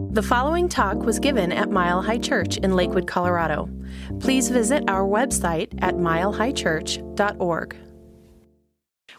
The following talk was given at Mile High Church in Lakewood, Colorado. Please visit our website at milehighchurch.org.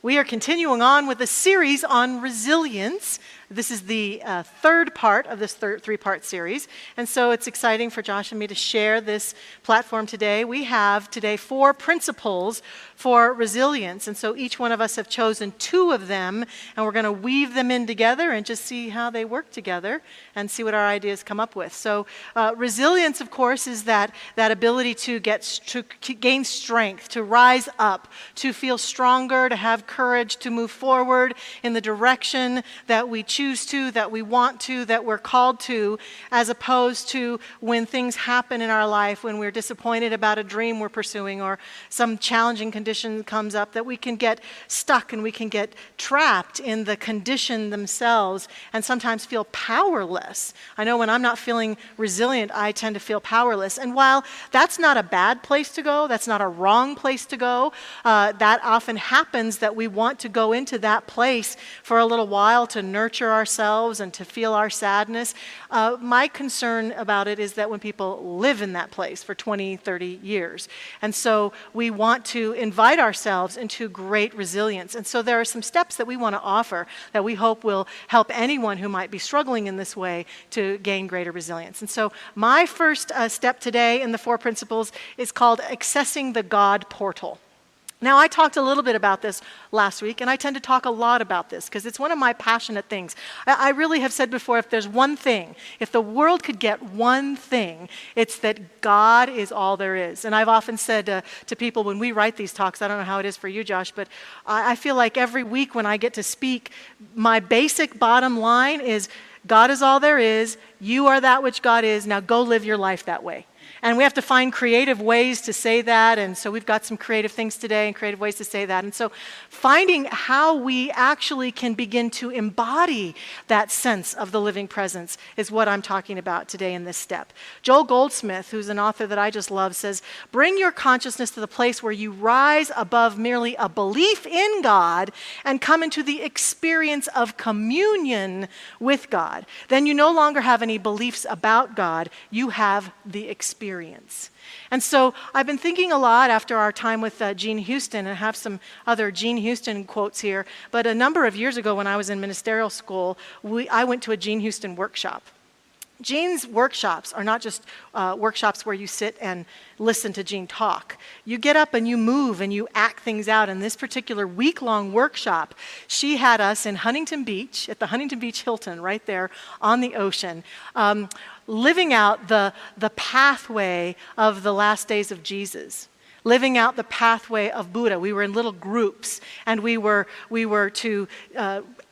We are continuing on with a series on resilience. This is the third part of this three-part series, and so it's exciting for Josh and me to share this platform today. We have today 4 principles for resilience, and so each one of us have chosen 2 of them, and we're going to weave them in together and just see how they work together and see what our ideas come up with. So resilience, of course, is that ability to gain strength, to rise up, to feel stronger, to have courage, to move forward in the direction that we choose to, that we want to, that we're called to, as opposed to when things happen in our life, when we're disappointed about a dream we're pursuing or some challenging condition comes up, that we can get stuck and we can get trapped in the condition themselves and sometimes feel powerless. I know when I'm not feeling resilient, I tend to feel powerless. And while that's not a bad place to go, that's not a wrong place to go, that often happens that we want to go into that place for a little while to nurture ourselves and to feel our sadness. My concern about it is that when people live in that place for 20, 30 years. And so we want to invite ourselves into great resilience. And so there are some steps that we want to offer that we hope will help anyone who might be struggling in this way to gain greater resilience. And so my first step today in the 4 principles is called accessing the God portal. Now, I talked a little bit about this last week, and I tend to talk a lot about this because it's one of my passionate things. I really have said before, if there's one thing, if the world could get one thing, it's that God is all there is. And I've often said to people when we write these talks, I don't know how it is for you, Josh, but I feel like every week when I get to speak, my basic bottom line is God is all there is, you are that which God is, now go live your life that way. And we have to find creative ways to say that, and so we've got some creative things today and creative ways to say that. And so finding how we actually can begin to embody that sense of the living presence is what I'm talking about today in this step. Joel Goldsmith, who's an author that I just love, says, bring your consciousness to the place where you rise above merely a belief in God and come into the experience of communion with God. Then you no longer have any beliefs about God, you have the experience. And so I've been thinking a lot after our time with Gene Houston, and I have some other Gene Houston quotes here, but a number of years ago when I was in ministerial school, I went to a Gene Houston workshop. Gene's workshops are not just workshops where you sit and listen to Gene talk. You get up and you move and you act things out. In this particular week-long workshop, she had us in Huntington Beach, at the Huntington Beach Hilton, right there on the ocean, living out the pathway of the last days of Jesus. Living out the pathway of Buddha. We were in little groups, and we were to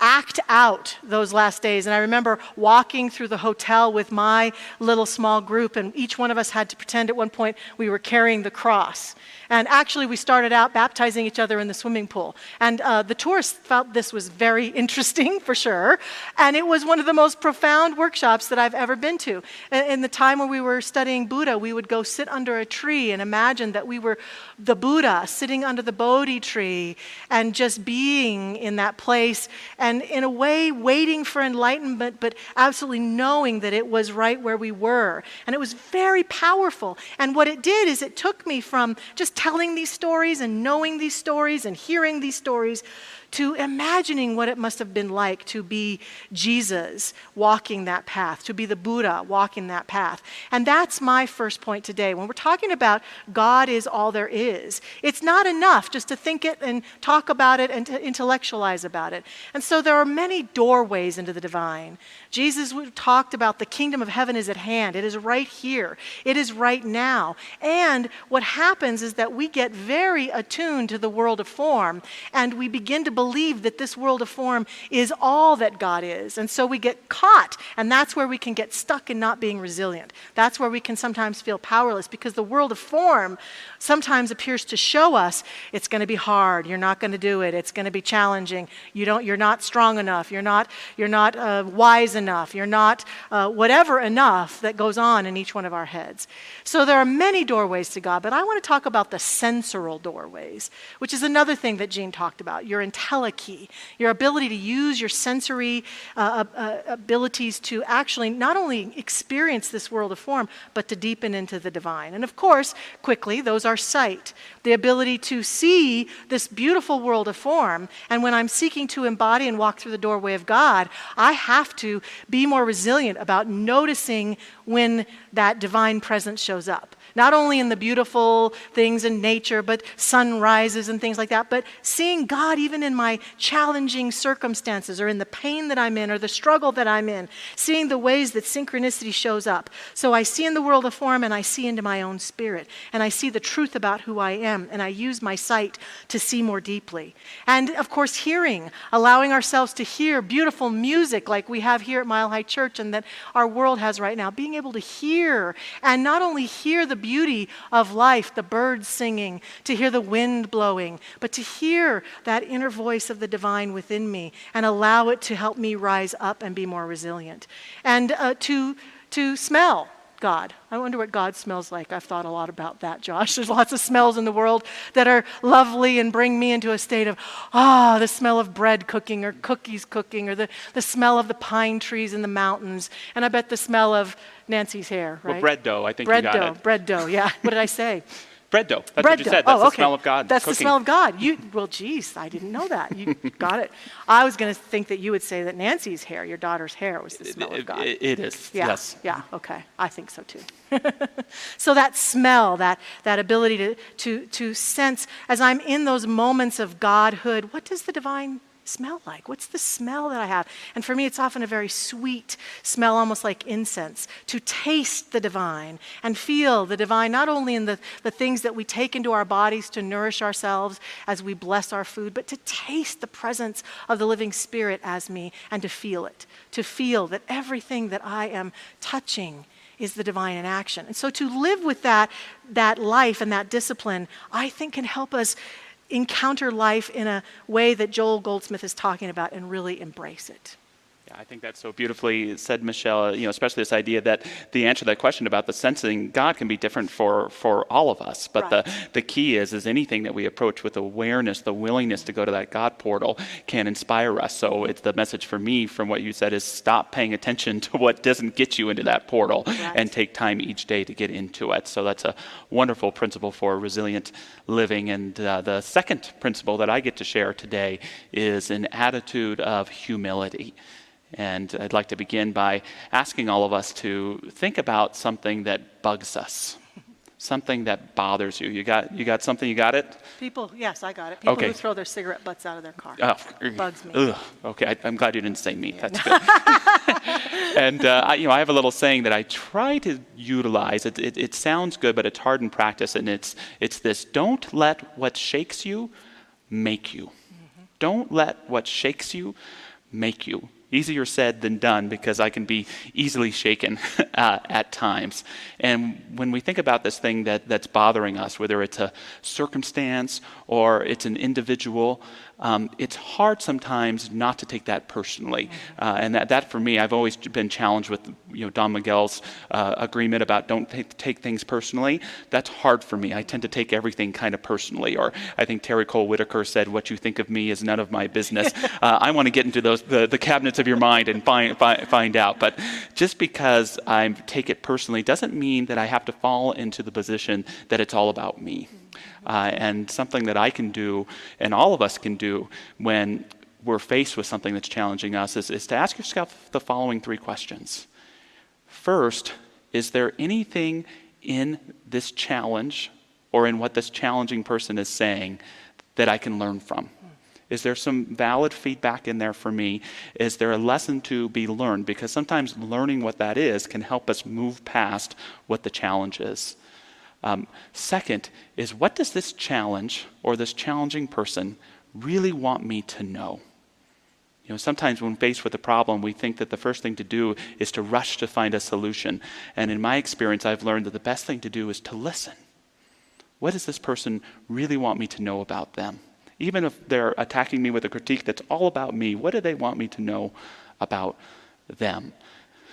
act out those last days. And I remember walking through the hotel with my little small group, and each one of us had to pretend at one point we were carrying the cross. And actually, we started out baptizing each other in the swimming pool. And the tourists felt this was very interesting, for sure. And it was one of the most profound workshops that I've ever been to. In the time when we were studying Buddha, we would go sit under a tree and imagine that we were the Buddha sitting under the Bodhi tree and just being in that place and in a way waiting for enlightenment, but absolutely knowing that it was right where we were. And it was very powerful. And what it did is it took me from just telling these stories and knowing these stories and hearing these stories to imagining what it must have been like to be Jesus walking that path, to be the Buddha walking that path. And that's my first point today. When we're talking about God is all there is, it's not enough just to think it and talk about it and to intellectualize about it. And so there are many doorways into the divine. Jesus talked about the kingdom of heaven is at hand. It is right here. It is right now. And what happens is that we get very attuned to the world of form, and we begin to believe that this world of form is all that God is. And so we get caught, and that's where we can get stuck in not being resilient. That's where we can sometimes feel powerless, because the world of form sometimes appears to show us it's going to be hard, you're not going to do it, it's going to be challenging, you're not strong enough, you're not wise enough, you're not whatever enough that goes on in each one of our heads. So there are many doorways to God, but I want to talk about the sensorial doorways, which is another thing that Gene talked about, your entire entelechy, your ability to use your sensory abilities to actually not only experience this world of form, but to deepen into the divine. And of course, quickly, those are sight, the ability to see this beautiful world of form. And when I'm seeking to embody and walk through the doorway of God, I have to be more resilient about noticing when that divine presence shows up. Not only in the beautiful things in nature, but sunrises and things like that, but seeing God even in my challenging circumstances or in the pain that I'm in or the struggle that I'm in, seeing the ways that synchronicity shows up. So I see in the world of form and I see into my own spirit and I see the truth about who I am and I use my sight to see more deeply. And of course, hearing, allowing ourselves to hear beautiful music like we have here at Mile High Church and that our world has right now, being able to hear and not only hear the beauty of life, the birds singing, to hear the wind blowing, but to hear that inner voice of the divine within me and allow it to help me rise up and be more resilient. And to smell God. I wonder what God smells like. I've thought a lot about that, Josh. There's lots of smells in the world that are lovely and bring me into a state of, the smell of bread cooking or cookies cooking or the smell of the pine trees in the mountains. And I bet the smell of Nancy's hair, right? Well, bread dough, I think bread you got dough, it. Bread dough, yeah. What did I say? Bread dough. That's Bread what you dough. said. That's okay. the smell of God. That's cooking. the smell of God. Well, geez, I didn't know that. You got it. I was going to think that you would say that Nancy's hair, your daughter's hair, was the smell of God. It is, yeah, yes. Yeah, okay. I think so too. So that smell, that ability to sense, as I'm in those moments of Godhood, what does the divine smell like? What's the smell that I have? And for me, it's often a very sweet smell, almost like incense, to taste the divine and feel the divine, not only in the things that we take into our bodies to nourish ourselves as we bless our food, but to taste the presence of the living Spirit as me and to feel it, to feel that everything that I am touching is the divine in action. And so to live with that life and that discipline, I think can help us encounter life in a way that Joel Goldsmith is talking about and really embrace it. Yeah, I think that's so beautifully said, Michelle, especially this idea that the answer to that question about the sensing God can be different for all of us. But right. the key is anything that we approach with awareness, the willingness to go to that God portal can inspire us. So it's the message for me from what you said is stop paying attention to what doesn't get you into that portal right. and take time each day to get into it. So that's a wonderful principle for resilient living. And the second principle that I get to share today is an attitude of humility. And I'd like to begin by asking all of us to think about something that bugs us, something that bothers you. You got something? You got it? People, yes, I got it. People okay. who throw their cigarette butts out of their car. Bugs me. Ugh, okay, I'm glad you didn't say me. Yeah. That's good. And I have a little saying that I try to utilize. It sounds good, but it's hard in practice. And it's this: don't let what shakes you make you. Mm-hmm. Don't let what shakes you make you. Easier said than done, because I can be easily shaken at times. And when we think about this thing that's bothering us, whether it's a circumstance or it's an individual, it's hard sometimes not to take that personally. And that for me, I've always been challenged with Don Miguel's agreement about don't take things personally. That's hard for me. I tend to take everything kind of personally. Or I think Terry Cole Whitaker said, what you think of me is none of my business. I want to get into the cabinets of your mind and find out. But just because I take it personally doesn't mean that I have to fall into the position that it's all about me. And something that I can do, and all of us can do, when we're faced with something that's challenging us is to ask yourself the following 3 questions. First, is there anything in this challenge or in what this challenging person is saying that I can learn from? Is there some valid feedback in there for me? Is there a lesson to be learned? Because sometimes learning what that is can help us move past what the challenge is. Second is, what does this challenge or this challenging person really want me to know? Sometimes when faced with a problem, we think that the first thing to do is to rush to find a solution. And in my experience, I've learned that the best thing to do is to listen. What does this person really want me to know about them? Even if they're attacking me with a critique that's all about me, what do they want me to know about them?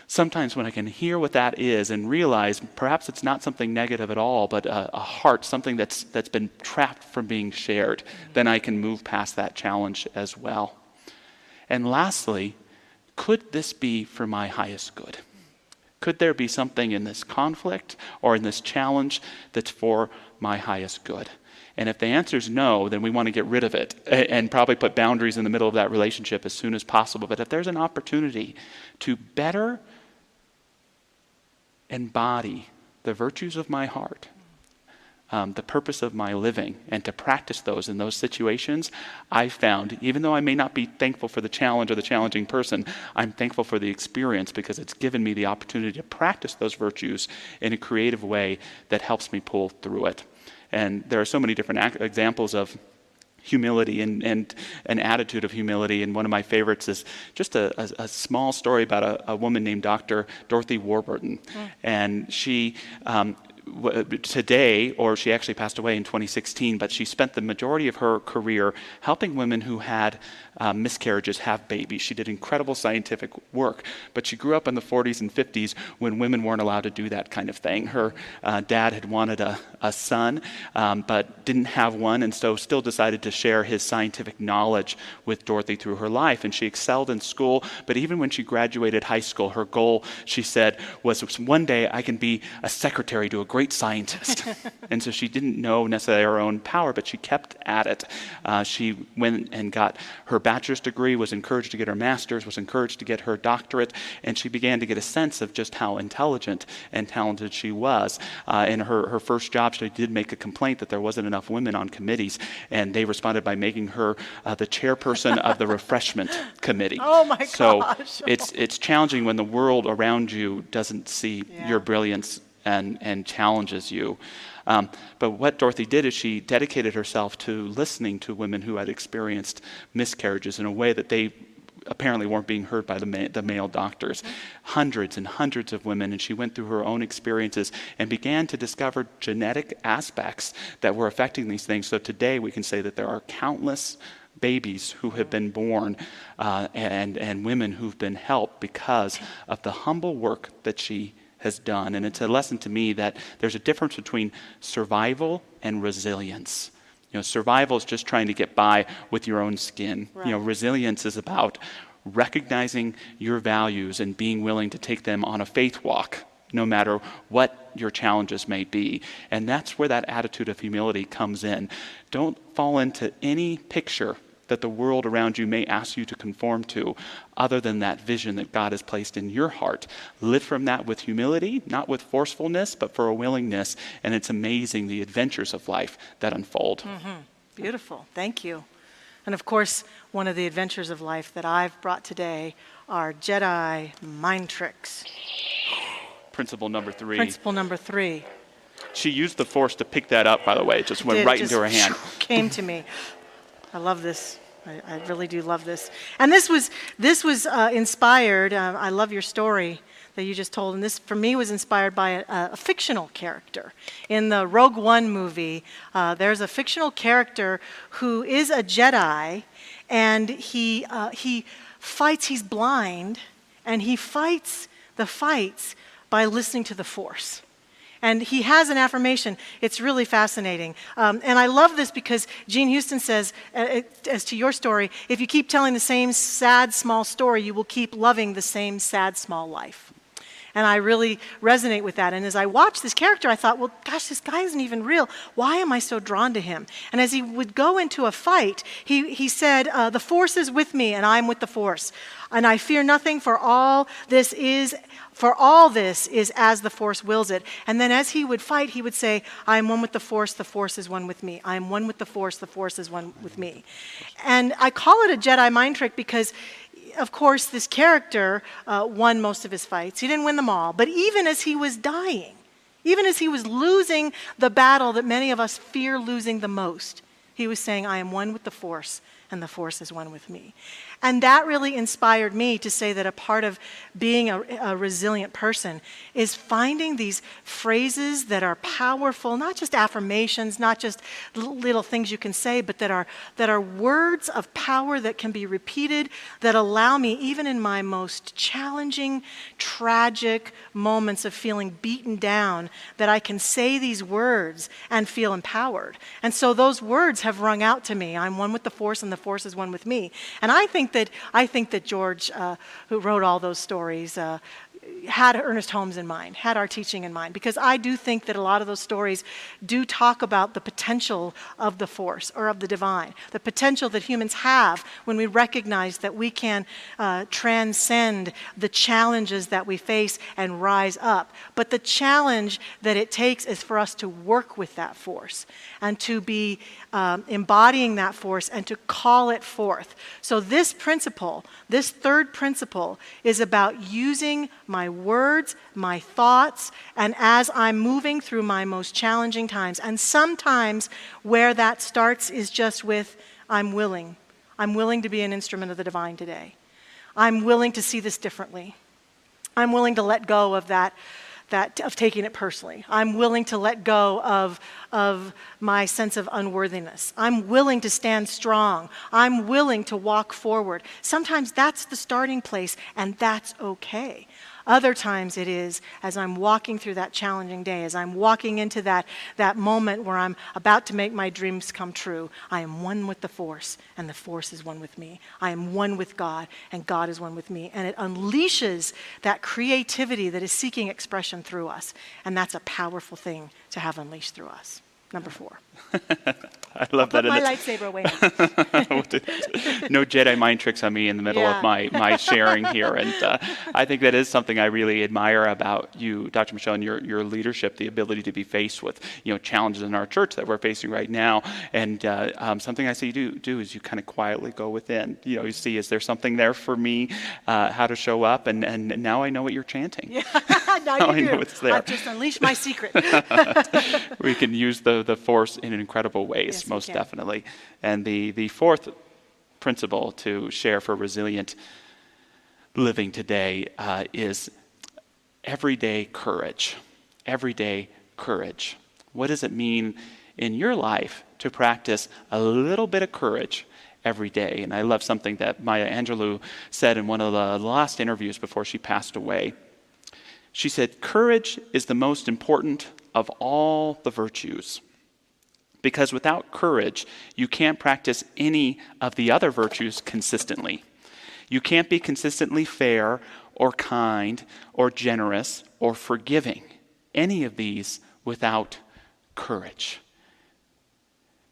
sometimes when I can hear what that is and realize perhaps it's not something negative at all, but a heart, something that's been trapped from being shared, then I can move past that challenge as well. And lastly, could this be for my highest good? Could there be something in this conflict or in this challenge that's for my highest good? And if the answer is no, then we want to get rid of it and probably put boundaries in the middle of that relationship as soon as possible. But if there's an opportunity to better embody the virtues of my heart, the purpose of my living, and to practice those in those situations, I found, even though I may not be thankful for the challenge or the challenging person, I'm thankful for the experience because it's given me the opportunity to practice those virtues in a creative way that helps me pull through it. And there are so many different examples of humility and an attitude of humility. And one of my favorites is just a small story about a woman named Dr. Dorothy Warburton. And she today, or she actually passed away in 2016, but she spent the majority of her career helping women who had miscarriages have babies. She did incredible scientific work, but she grew up in the 40s and 50s when women weren't allowed to do that kind of thing. Her dad had wanted a son, but didn't have one, and so still decided to share his scientific knowledge with Dorothy through her life. And she excelled in school, but even when she graduated high school, her goal, she said, was one day I can be a secretary to a great scientist. And so she didn't know necessarily her own power, but she kept at it. She went and got her bachelor's degree, was encouraged to get her master's, was encouraged to get her doctorate, and she began to get a sense of just how intelligent and talented she was. In her first job, she did make a complaint that there wasn't enough women on committees, and they responded by making her the chairperson of the refreshment committee. Oh my gosh. So it's challenging when the world around you doesn't see your brilliance and challenges you. But what Dorothy did is she dedicated herself to listening to women who had experienced miscarriages in a way that they apparently weren't being heard by the male doctors. Hundreds and hundreds of women, and she went through her own experiences and began to discover genetic aspects that were affecting these things. So today we can say that there are countless babies who have been born and women who've been helped because of the humble work that she has done. And it's a lesson to me that there's a difference between survival and resilience. Survival is just trying to get by with your own skin. Right. Resilience is about recognizing your values and being willing to take them on a faith walk, no matter what your challenges may be. And that's where that attitude of humility comes in. Don't fall into any picture that the world around you may ask you to conform to, other than that vision that God has placed in your heart. Live from that with humility, not with forcefulness, but for a willingness. And it's amazing the adventures of life that unfold. Beautiful. Thank you. And of course, one of the adventures of life that I've brought today are Jedi mind tricks. Principle number 3. Principle number 3. She used the Force to pick that up, by the way. It just went right into her hand. Came to me. I love this. I really do love this. And this was inspired. I love your story that you just told. And this, for me, was inspired by a fictional character. In the Rogue One movie, there's a fictional character who is a Jedi, and he fights. He's blind, and he fights the fights by listening to the Force. And he has an affirmation. It's really fascinating. And I love this because Gene Houston says, as to your story, if you keep telling the same sad, small story, you will keep loving the same sad, small life. And I really resonate with that. And as I watched this character, I thought, well, gosh, this guy isn't even real. Why am I so drawn to him? And as he would go into a fight, he said, the Force is with me, and I'm with the Force. And I fear nothing, for all this is as the Force wills it. And then as he would fight, he would say, I am one with the Force is one with me. I am one with the Force is one with me. And I call it a Jedi mind trick because, of course, this character won most of his fights. He didn't win them all. But even as he was dying, even as he was losing the battle that many of us fear losing the most, he was saying, I am one with the Force, and the force is one with me. And that really inspired me to say that a part of being a resilient person is finding these phrases that are powerful, not just affirmations, not just little things you can say, but that are words of power that can be repeated, that allow me, even in my most challenging, tragic moments of feeling beaten down, that I can say these words and feel empowered. And so those words have rung out to me. I'm one with the force, and the force is one with me. And I think that George, who wrote all those stories, had Ernest Holmes in mind, had our teaching in mind, because I do think that a lot of those stories do talk about the potential of the force or of the divine, the potential that humans have when we recognize that we can transcend the challenges that we face and rise up. But the challenge that it takes is for us to work with that force and to be embodying that force and to call it forth. So this principle, this third principle, is about using my words, my thoughts, and as I'm moving through my most challenging times. And sometimes where that starts is just with, I'm willing. I'm willing to be an instrument of the divine today. I'm willing to see this differently. I'm willing to let go of of taking it personally. I'm willing to let go of my sense of unworthiness. I'm willing to stand strong. I'm willing to walk forward. Sometimes that's the starting place, and that's okay. Other times it is, as I'm walking through that challenging day, as I'm walking into that moment where I'm about to make my dreams come true, I am one with the force, and the force is one with me. I am one with God, and God is one with me. And it unleashes that creativity that is seeking expression through us. And that's a powerful thing to have unleashed through us. Number 4. I love I'll that. put my lightsaber away. No Jedi mind tricks on me in the middle of my sharing here. And I think that is something I really admire about you, Dr. Michelle, and your leadership, the ability to be faced with challenges in our church that we're facing right now. And something I see you do is you kind of quietly go within. You see, is there something there for me, how to show up? And now I know what you're chanting. Yeah, now you I do. know it's there. I've just unleashed my secret. We can use the force in incredible ways, Yes, most definitely. And the fourth principle to share for resilient living today is everyday courage. Everyday courage. What does it mean in your life to practice a little bit of courage every day? And I love something that Maya Angelou said in one of the last interviews before she passed away. She said, "Courage is the most important of all the virtues. Because without courage, you can't practice any of the other virtues consistently. You can't be consistently fair or kind or generous or forgiving. Any of these without courage."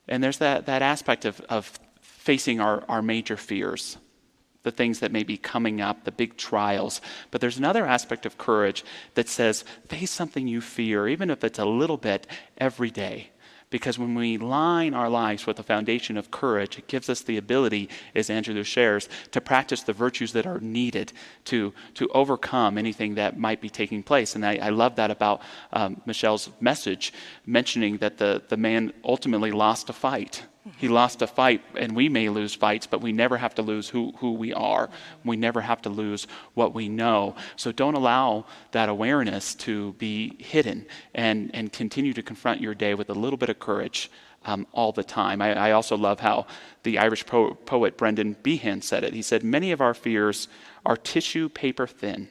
And there's that aspect of facing our major fears, the things that may be coming up, the big trials. But there's another aspect of courage that says, face something you fear, even if it's a little bit, every day. Because when we line our lives with the foundation of courage, it gives us the ability, as Angela shares, to practice the virtues that are needed to overcome anything that might be taking place. And I love that about Michelle's message, mentioning that the man ultimately lost a fight. He lost a fight, and we may lose fights, but we never have to lose who we are. We never have to lose what we know. So don't allow that awareness to be hidden, and continue to confront your day with a little bit of courage all the time. I also love how the Irish poet Brendan Behan said it. He said, "Many of our fears are tissue paper thin,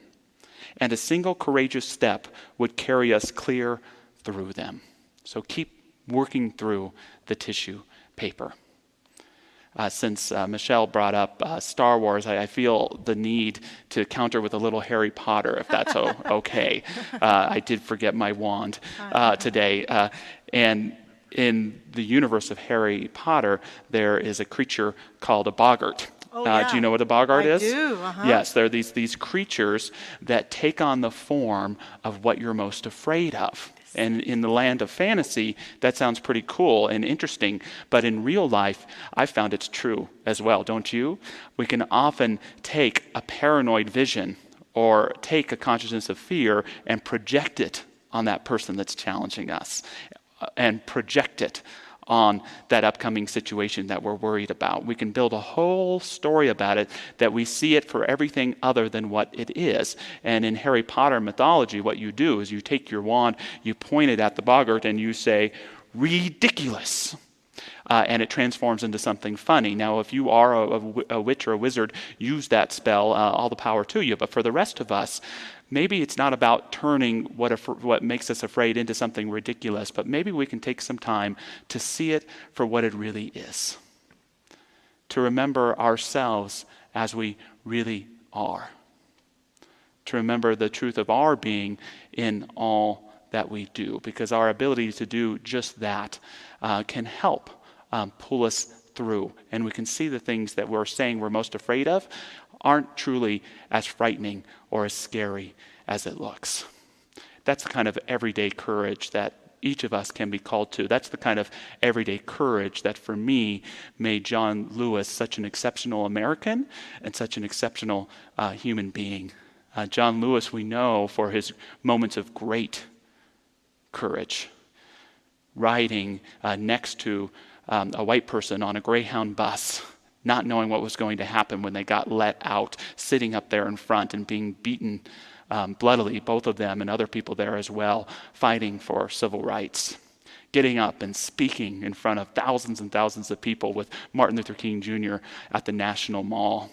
and a single courageous step would carry us clear through them." So keep working through the tissue paper. Since Michelle brought up Star Wars, I feel the need to counter with a little Harry Potter, if that's okay. I did forget my wand today. And in the universe of Harry Potter, there is a creature called a boggart. Do you know what a boggart is? I do. Yes, there are these creatures that take on the form of what you're most afraid of. And in the land of fantasy, that sounds pretty cool and interesting. But in real life, I found it's true as well, don't you? We can often take a paranoid vision or take a consciousness of fear and project it on that person that's challenging us, and project it on that upcoming situation that we're worried about. We can build a whole story about it that we see it for everything other than what it is. And in Harry Potter mythology, what you do is you take your wand, you point it at the boggart, and you say, ridiculous. And it transforms into something funny. Now, if you are a witch or a wizard, use that spell, all the power to you. But for the rest of us, maybe it's not about turning what makes us afraid into something ridiculous, but maybe we can take some time to see it for what it really is. To remember ourselves as we really are. To remember the truth of our being in all that we do, because our ability to do just that can help pull us through. And we can see the things that we're saying we're most afraid of aren't truly as frightening or as scary as it looks. That's the kind of everyday courage that each of us can be called to. That's the kind of everyday courage that, for me, made John Lewis such an exceptional American and such an exceptional human being. John Lewis, we know for his moments of great courage, riding next to a white person on a Greyhound bus, not knowing what was going to happen when they got let out, sitting up there in front and being beaten bloodily, both of them and other people there as well, fighting for civil rights. Getting up and speaking in front of thousands and thousands of people with Martin Luther King Jr. at the National Mall.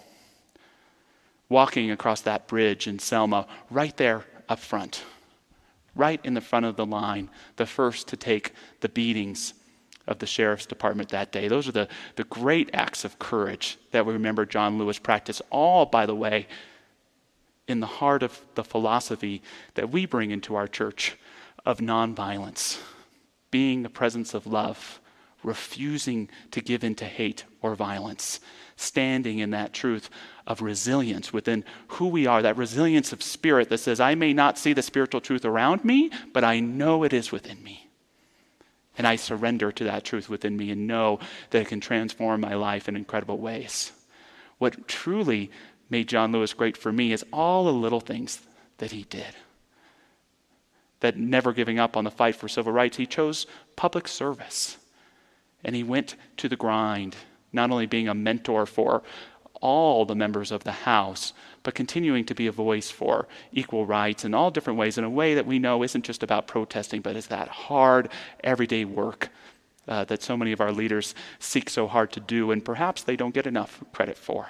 Walking across that bridge in Selma, right there up front, right in the front of the line, the first to take the beatings of the sheriff's department that day. Those are the great acts of courage that we remember John Lewis practiced, all, by the way, in the heart of the philosophy that we bring into our church of nonviolence, being the presence of love, refusing to give in to hate or violence, standing in that truth of resilience within who we are, that resilience of spirit that says, I may not see the spiritual truth around me, but I know it is within me. And I surrender to that truth within me and know that it can transform my life in incredible ways. What truly made John Lewis great for me is all the little things that he did. That never giving up on the fight for civil rights, he chose public service. And he went to the grind, not only being a mentor for all the members of the House, but continuing to be a voice for equal rights in all different ways, in a way that we know isn't just about protesting, but is that hard, everyday work that so many of our leaders seek so hard to do, and perhaps they don't get enough credit for.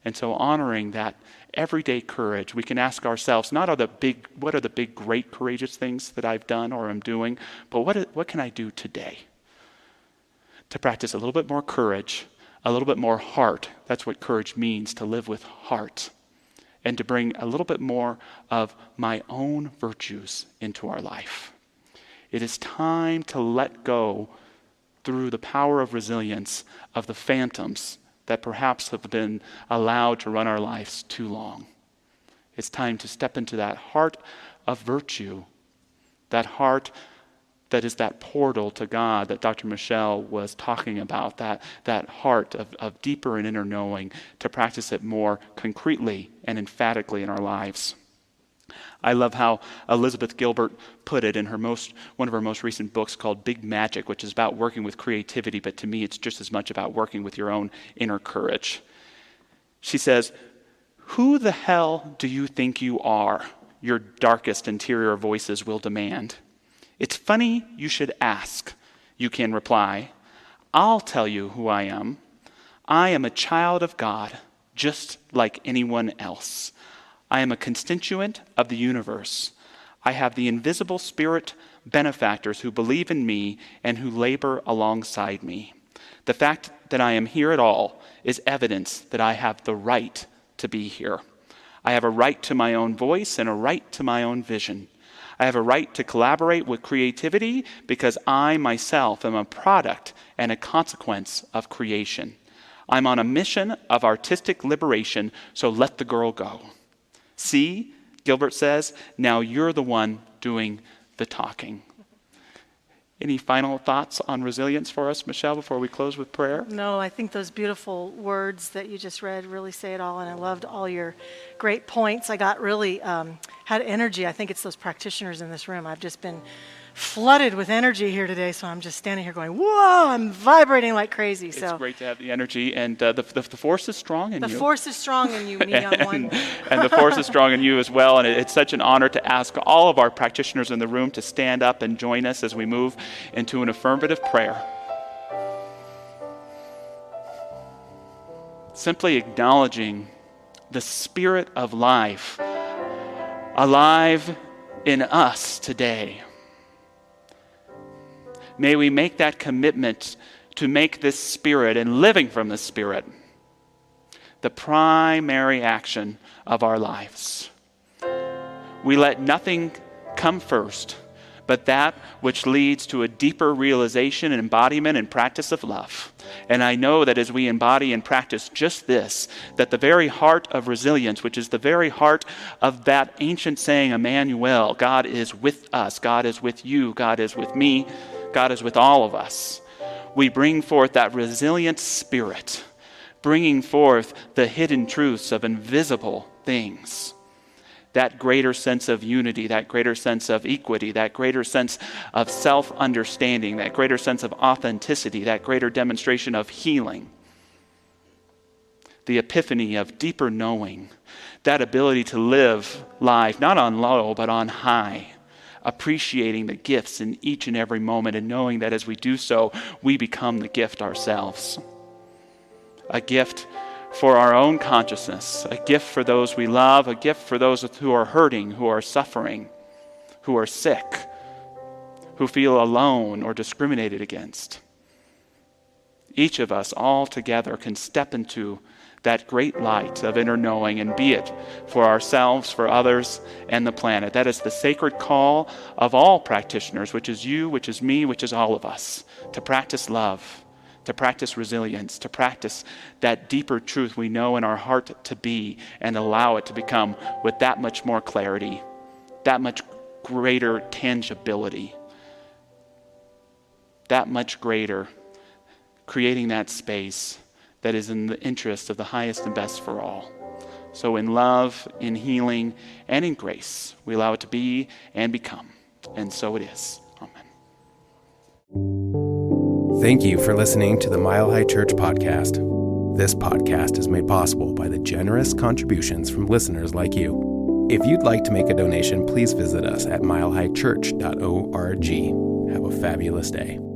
And so honoring that everyday courage, we can ask ourselves, what are the big, great, courageous things that I've done or am doing, but what can I do today to practice a little bit more courage, a little bit more heart. That's what courage means, to live with heart. And to bring a little bit more of my own virtues into our life. It is time to let go, through the power of resilience, of the phantoms that perhaps have been allowed to run our lives too long. It's time to step into that heart of virtue, that heart that is that portal to God that Dr. Michelle was talking about, that heart of deeper and inner knowing, to practice it more concretely and emphatically in our lives. I love how Elizabeth Gilbert put it in one of her most recent books called Big Magic, which is about working with creativity, but to me it's just as much about working with your own inner courage. She says, "Who the hell do you think you are?" your darkest interior voices will demand. "It's funny you should ask," you can reply. "I'll tell you who I am. I am a child of God, just like anyone else. I am a constituent of the universe. I have the invisible spirit benefactors who believe in me and who labor alongside me. The fact that I am here at all is evidence that I have the right to be here. I have a right to my own voice and a right to my own vision. I have a right to collaborate with creativity because I myself am a product and a consequence of creation. I'm on a mission of artistic liberation, so let the girl go. See," Gilbert says, "now you're the one doing the talking." Any final thoughts on resilience for us, Michelle, before we close with prayer? No, I think those beautiful words that you just read really say it all, and I loved all your great points. I got really had energy. I think it's those practitioners in this room. I've just been flooded with energy here today, so I'm just standing here going, whoa, I'm vibrating like crazy. It's So great to have the energy, and the force is strong in you. the force is strong in you, me on one. And the force is strong in you as well, and it's such an honor to ask all of our practitioners in the room to stand up and join us as we move into an affirmative prayer. Simply acknowledging the Spirit of life alive in us today. May we make that commitment to make this Spirit and living from the Spirit the primary action of our lives. We let nothing come first but that which leads to a deeper realization and embodiment and practice of love. And I know that as we embody and practice just this, that the very heart of resilience, which is the very heart of that ancient saying, Emmanuel, God is with us, God is with you, God is with me, God is with all of us. We bring forth that resilient spirit, bringing forth the hidden truths of invisible things. That greater sense of unity, that greater sense of equity, that greater sense of self-understanding, that greater sense of authenticity, that greater demonstration of healing. The epiphany of deeper knowing, that ability to live life not on low but on high, appreciating the gifts in each and every moment and knowing that as we do so, we become the gift ourselves. A gift for our own consciousness, a gift for those we love, a gift for those who are hurting, who are suffering, who are sick, who feel alone or discriminated against. Each of us all together can step into that great light of inner knowing and be it for ourselves, for others, and the planet. That is the sacred call of all practitioners, which is you, which is me, which is all of us, to practice love, to practice resilience, to practice that deeper truth we know in our heart to be and allow it to become with that much more clarity, that much greater tangibility, that much greater, creating that space that is in the interest of the highest and best for all. So in love, in healing, and in grace, we allow it to be and become. And so it is. Amen. Thank you for listening to the Mile High Church podcast. This podcast is made possible by the generous contributions from listeners like you. If you'd like to make a donation, please visit us at milehighchurch.org. Have a fabulous day.